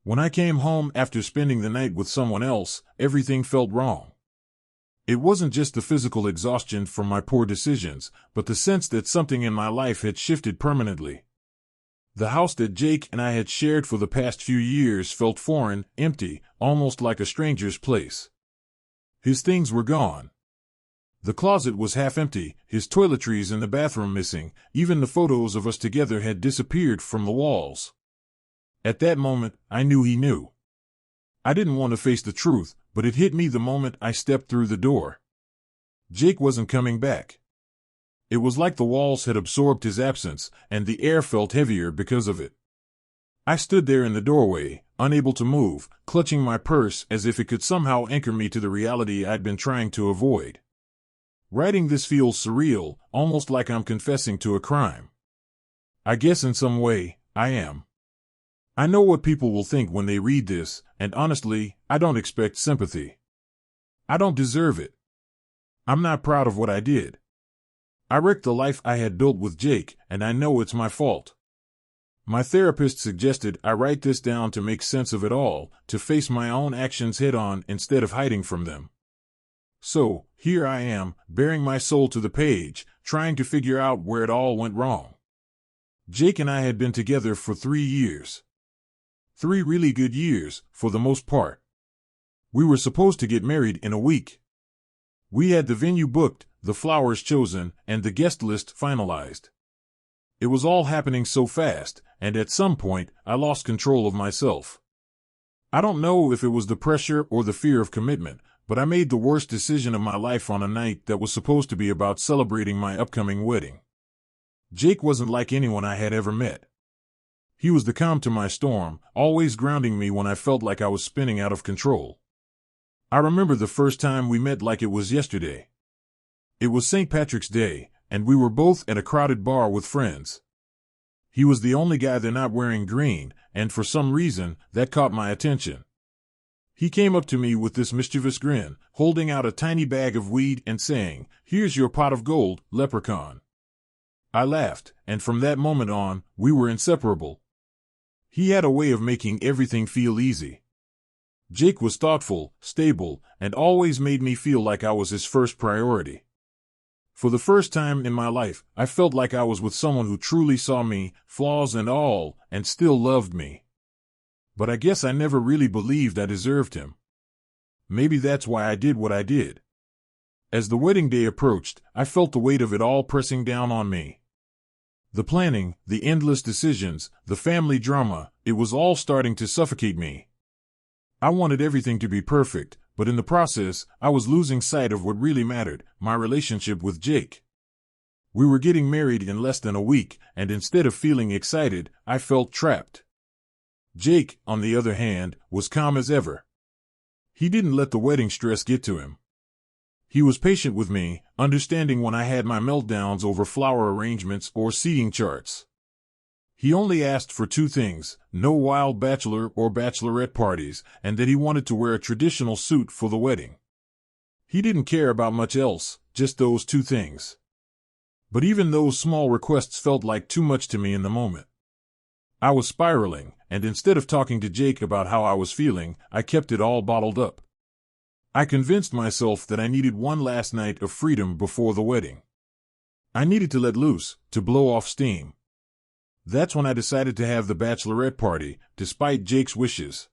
When I came home after spending the night with someone else, everything felt wrong. It wasn't just the physical exhaustion from my poor decisions, but the sense that something in my life had shifted permanently. The house that Jake and I had shared for the past few years felt foreign, empty, almost like a stranger's place. His things were gone. The closet was half empty, his toiletries in the bathroom missing, even the photos of us together had disappeared from the walls. At that moment, I knew he knew. I didn't want to face the truth, but it hit me the moment I stepped through the door. Jake wasn't coming back. It was like the walls had absorbed his absence, and the air felt heavier because of it. I stood there in the doorway, unable to move, clutching my purse as if it could somehow anchor me to the reality I'd been trying to avoid. Writing this feels surreal, almost like I'm confessing to a crime. I guess in some way, I am. I know what people will think when they read this, and honestly, I don't expect sympathy. I don't deserve it. I'm not proud of what I did. I wrecked the life I had built with Jake, and I know it's my fault. My therapist suggested I write this down to make sense of it all, to face my own actions head-on instead of hiding from them. So, here I am, bearing my soul to the page, trying to figure out where it all went wrong. Jake and I had been together for 3 years. 3 really good years, for the most part. We were supposed to get married in a week. We had the venue booked, the flowers chosen, and the guest list finalized. It was all happening so fast, and at some point, I lost control of myself. I don't know if it was the pressure or the fear of commitment, but I made the worst decision of my life on a night that was supposed to be about celebrating my upcoming wedding. Jake wasn't like anyone I had ever met. He was the calm to my storm, always grounding me when I felt like I was spinning out of control. I remember the first time we met like it was yesterday. It was St. Patrick's Day, and we were both at a crowded bar with friends. He was the only guy there not wearing green, and for some reason, that caught my attention. He came up to me with this mischievous grin, holding out a tiny bag of weed and saying, "Here's your pot of gold, leprechaun." I laughed, and from that moment on, we were inseparable. He had a way of making everything feel easy. Jake was thoughtful, stable, and always made me feel like I was his first priority. For the first time in my life, I felt like I was with someone who truly saw me, flaws and all, and still loved me. But I guess I never really believed I deserved him. Maybe that's why I did what I did. As the wedding day approached, I felt the weight of it all pressing down on me. The planning, the endless decisions, the family drama, it was all starting to suffocate me. I wanted everything to be perfect, but in the process, I was losing sight of what really mattered, my relationship with Jake. We were getting married in less than a week, and instead of feeling excited, I felt trapped. Jake, on the other hand, was calm as ever. He didn't let the wedding stress get to him. He was patient with me, understanding when I had my meltdowns over flower arrangements or seating charts. He only asked for 2 things, no wild bachelor or bachelorette parties, and that he wanted to wear a traditional suit for the wedding. He didn't care about much else, just those 2 things. But even those small requests felt like too much to me in the moment. I was spiraling, and instead of talking to Jake about how I was feeling, I kept it all bottled up. I convinced myself that I needed one last night of freedom before the wedding. I needed to let loose, to blow off steam. That's when I decided to have the bachelorette party, despite Jake's wishes.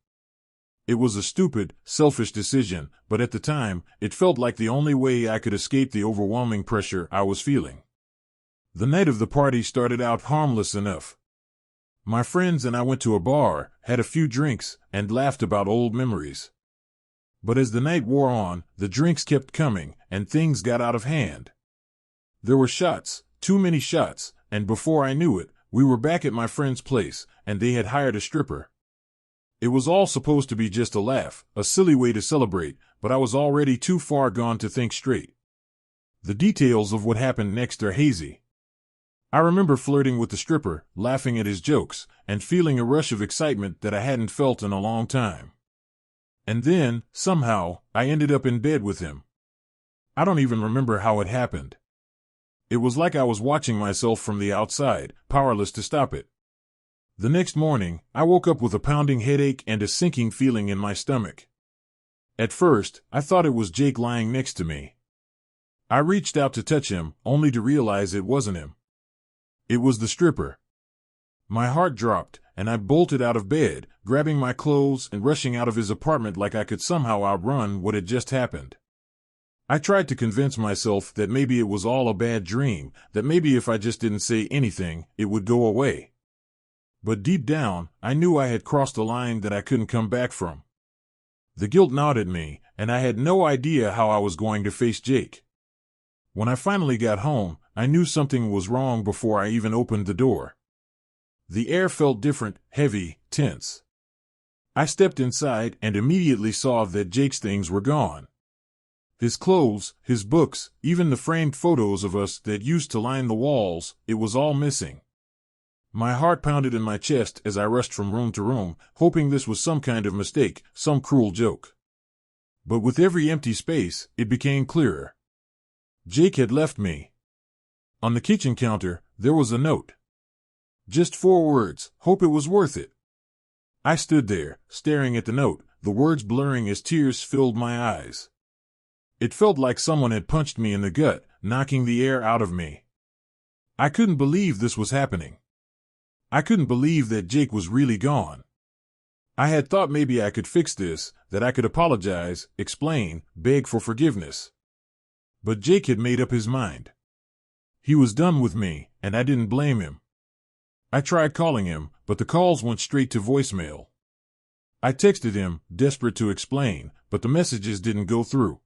It was a stupid, selfish decision, but at the time, it felt like the only way I could escape the overwhelming pressure I was feeling. The night of the party started out harmless enough. My friends and I went to a bar, had a few drinks, and laughed about old memories. But as the night wore on, the drinks kept coming, and things got out of hand. There were shots, too many shots, and before I knew it, we were back at my friend's place, and they had hired a stripper. It was all supposed to be just a laugh, a silly way to celebrate, but I was already too far gone to think straight. The details of what happened next are hazy. I remember flirting with the stripper, laughing at his jokes, and feeling a rush of excitement that I hadn't felt in a long time. And then, somehow, I ended up in bed with him. I don't even remember how it happened. It was like I was watching myself from the outside, powerless to stop it. The next morning, I woke up with a pounding headache and a sinking feeling in my stomach. At first, I thought it was Jake lying next to me. I reached out to touch him, only to realize it wasn't him. It was the stripper. My heart dropped, and I bolted out of bed, grabbing my clothes and rushing out of his apartment like I could somehow outrun what had just happened. I tried to convince myself that maybe it was all a bad dream, that maybe if I just didn't say anything, it would go away. But deep down, I knew I had crossed a line that I couldn't come back from. The guilt gnawed at me, and I had no idea how I was going to face Jake. When I finally got home, I knew something was wrong before I even opened the door. The air felt different, heavy, tense. I stepped inside and immediately saw that Jake's things were gone. His clothes, his books, even the framed photos of us that used to line the walls, it was all missing. My heart pounded in my chest as I rushed from room to room, hoping this was some kind of mistake, some cruel joke. But with every empty space, it became clearer. Jake had left me. On the kitchen counter, there was a note. Just 4 words, "Hope it was worth it." I stood there, staring at the note, the words blurring as tears filled my eyes. It felt like someone had punched me in the gut, knocking the air out of me. I couldn't believe this was happening. I couldn't believe that Jake was really gone. I had thought maybe I could fix this, that I could apologize, explain, beg for forgiveness. But Jake had made up his mind. He was done with me, and I didn't blame him. I tried calling him, but the calls went straight to voicemail. I texted him, desperate to explain, but the messages didn't go through.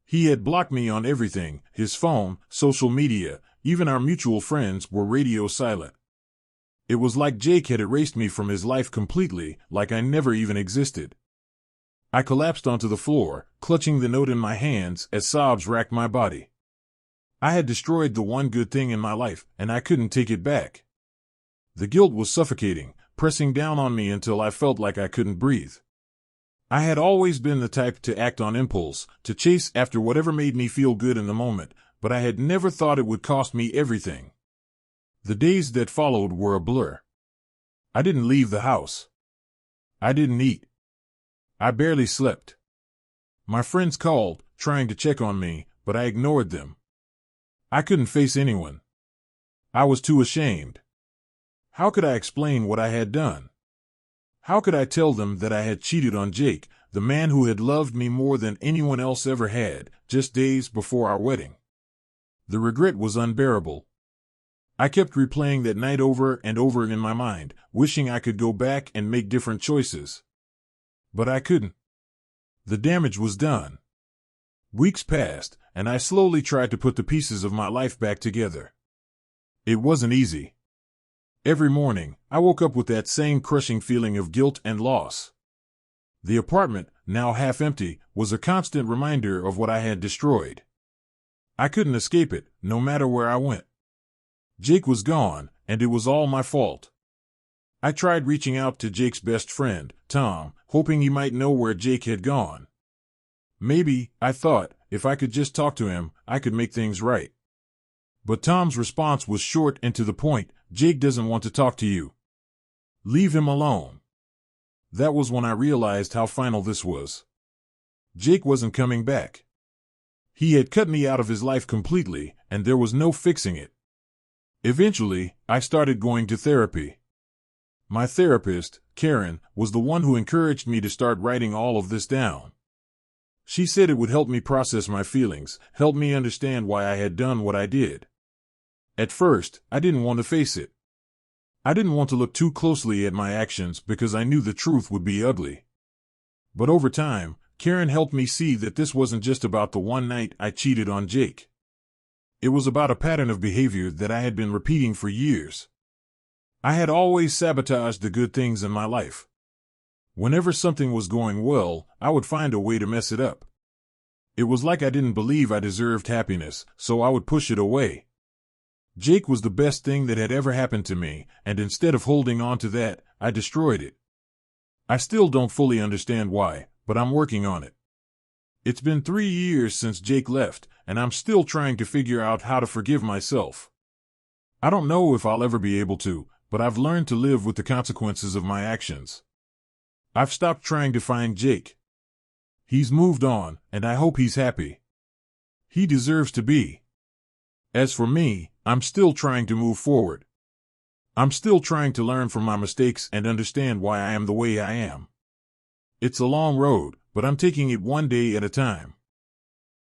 He had blocked me on everything, his phone, social media, even our mutual friends were radio silent. It was like Jake had erased me from his life completely, like I never even existed. I collapsed onto the floor, clutching the note in my hands as sobs racked my body. I had destroyed the one good thing in my life, and I couldn't take it back. The guilt was suffocating, pressing down on me until I felt like I couldn't breathe. I had always been the type to act on impulse, to chase after whatever made me feel good in the moment, but I had never thought it would cost me everything. The days that followed were a blur. I didn't leave the house. I didn't eat. I barely slept. My friends called, trying to check on me, but I ignored them. I couldn't face anyone. I was too ashamed. How could I explain what I had done? How could I tell them that I had cheated on Jake, the man who had loved me more than anyone else ever had, just days before our wedding? The regret was unbearable. I kept replaying that night over and over in my mind, wishing I could go back and make different choices. But I couldn't. The damage was done. Weeks passed, and I slowly tried to put the pieces of my life back together. It wasn't easy. Every morning, I woke up with that same crushing feeling of guilt and loss. The apartment, now half empty, was a constant reminder of what I had destroyed. I couldn't escape it, no matter where I went. Jake was gone, and it was all my fault. I tried reaching out to Jake's best friend, Tom, hoping he might know where Jake had gone. Maybe, I thought, if I could just talk to him, I could make things right. But Tom's response was short and to the point. "Jake doesn't want to talk to you. Leave him alone." That was when I realized how final this was. Jake wasn't coming back. He had cut me out of his life completely, and there was no fixing it. Eventually, I started going to therapy. My therapist, Karen, was the one who encouraged me to start writing all of this down. She said it would help me process my feelings, help me understand why I had done what I did. At first, I didn't want to face it. I didn't want to look too closely at my actions because I knew the truth would be ugly. But over time, Karen helped me see that this wasn't just about the one night I cheated on Jake. It was about a pattern of behavior that I had been repeating for years. I had always sabotaged the good things in my life. Whenever something was going well, I would find a way to mess it up. It was like I didn't believe I deserved happiness, so I would push it away. Jake was the best thing that had ever happened to me, and instead of holding on to that, I destroyed it. I still don't fully understand why, but I'm working on it. It's been 3 years since Jake left, and I'm still trying to figure out how to forgive myself. I don't know if I'll ever be able to, but I've learned to live with the consequences of my actions. I've stopped trying to find Jake. He's moved on, and I hope he's happy. He deserves to be. As for me, I'm still trying to move forward. I'm still trying to learn from my mistakes and understand why I am the way I am. It's a long road, but I'm taking it one day at a time.